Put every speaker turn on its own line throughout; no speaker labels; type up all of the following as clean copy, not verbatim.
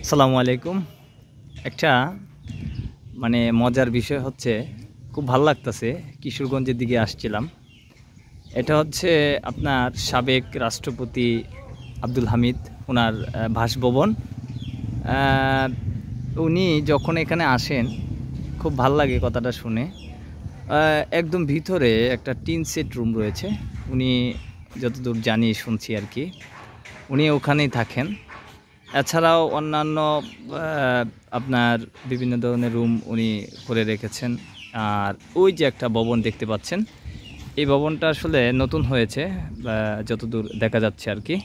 আসসালামু আলাইকুম। একটা মজার বিষয় হচ্ছে, খুব ভালো লাগতেছে। কিশোরগঞ্জের দিকে আসছিলাম। এটা হচ্ছে আপনার সাবেক রাষ্ট্রপতি আব্দুল হামিদ, ওনার বাসভবন। উনি যখন এখানে আসেন খুব ভাল লাগে কথাটা শুনে। একদম ভিতরে একটা টিন সেট রুম রয়েছে। উনি যতদূর জানি শুনছি আর কি, উনি ওখানেই থাকেন। এছাড়াও অন্যান্য আপনার বিভিন্ন ধরনের রুম উনি করে রেখেছেন। আর ওই যে একটা ভবন দেখতে পাচ্ছেন, এই ভবনটা আসলে নতুন হয়েছে যতদূর দেখা যাচ্ছে আর কি।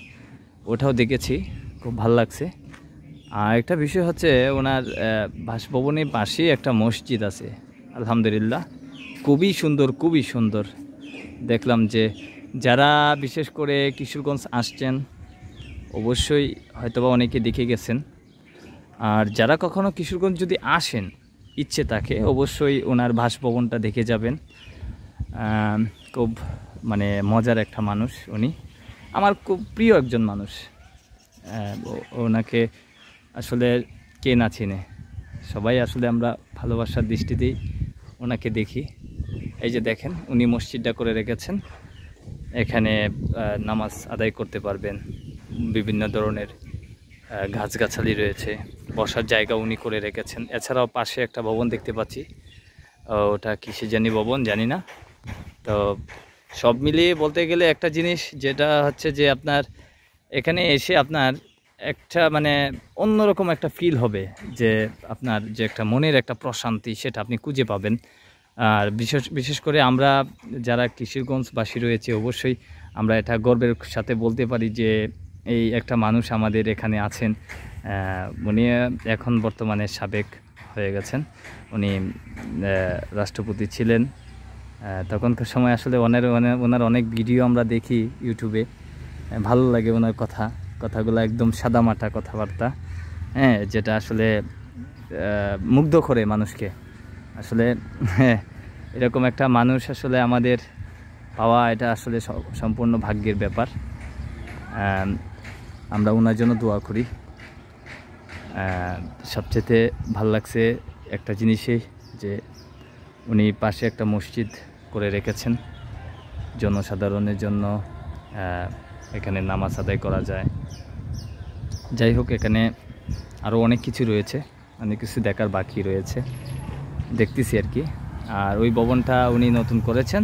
ওটাও দেখেছি, খুব ভালো লাগছে। আর একটা বিষয় হচ্ছে, ওনার বাসভবনের পাশেই একটা মসজিদ আছে। আলহামদুলিল্লাহ, খুবই সুন্দর, খুবই সুন্দর। দেখলাম যে যারা বিশেষ করে কিশোরগঞ্জ আসছেন অবশ্যই হয়তোবা অনেকে দেখে গেছেন। আর যারা কখনো কিশোরগঞ্জ যদি আসেন, ইচ্ছে থাকে, অবশ্যই ওনার বাসভবনটা দেখে যাবেন। খুব মজার একটা মানুষ উনি, আমার খুব প্রিয় একজন মানুষ। ওনাকে আসলে কে না চিনে, সবাই আসলে আমরা ভালোবাসার দৃষ্টিতেই ওনাকে দেখি। এই যে দেখেন, উনি মসজিদটা করে রেখেছেন। এখানে নামাজ আদায় করতে পারবেন। বিভিন্ন ধরনের গাছগাছালি রয়েছে, বসার জায়গা উনি করে রেখেছেন। এছাড়াও পাশে একটা ভবন দেখতে পাচ্ছি, ওটা কিসে জানি ভবন জানি না। তো সব মিলিয়ে বলতে গেলে একটা জিনিস যেটা হচ্ছে যে, আপনার এখানে এসে আপনার একটা অন্যরকম একটা ফিল হবে, যে আপনার যে একটা মনের একটা প্রশান্তি, সেটা আপনি খুঁজে পাবেন। আর বিশেষ করে আমরা যারা কিশোরগঞ্জবাসী রয়েছে, অবশ্যই আমরা এটা গর্বের সাথে বলতে পারি যে এই একটা মানুষ আমাদের এখানে আছেন। উনি এখন বর্তমানে সাবেক হয়ে গেছেন। উনি রাষ্ট্রপতি ছিলেন। তখনকার সময় আসলে ওনার অনেক ভিডিও আমরা দেখি ইউটিউবে। ভালো লাগে ওনার কথাগুলো, একদম সাদামাটা কথাবার্তা, হ্যাঁ, যেটা আসলে মুগ্ধ করে মানুষকে। আসলে এরকম একটা মানুষ আসলে আমাদের পাওয়া, এটা আসলে সম্পূর্ণ ভাগ্যের ব্যাপার। আমরা ওনার জন্য দোয়া করি। সবচেয়ে ভালো লাগছে একটা জিনিসই, যে উনি পাশে একটা মসজিদ করে রেখেছেন জনসাধারণের জন্য। এখানে নামাজ আদায় করা যায়। যাই হোক, এখানে আরও অনেক কিছু রয়েছে, অনেক কিছু দেখার বাকি রয়েছে, দেখতেছি আর কি। আর ওই ভবনটা উনি নতুন করেছেন।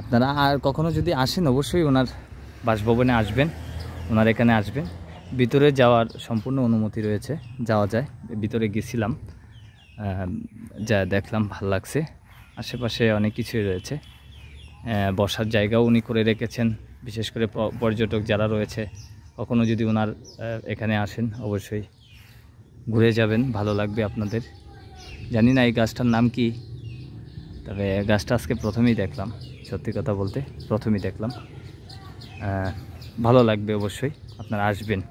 আপনারা আর কখনো যদি আসেন, অবশ্যই ওনার বাসভবনে আসবেন, ওনার এখানে আসবেন। ভিতরে যাওয়ার সম্পূর্ণ অনুমতি রয়েছে, যাওয়া যায়। ভিতরে গেছিলাম, যা দেখলাম, ভাল লাগছে। আশেপাশে অনেক কিছুই রয়েছে, বসার জায়গাও উনি করে রেখেছেন। বিশেষ করে পর্যটক যারা রয়েছে, কখনো যদি ওনার এখানে আসেন, অবশ্যই ঘুরে যাবেন, ভালো লাগবে আপনাদের। জানি না এই গাছটার নাম কি, তবে গাছটা আজকে প্রথমেই দেখলাম, সত্যি কথা বলতে প্রথমেই দেখলাম। ভালো লাগবে, অবশ্যই আপনারা আসবেন।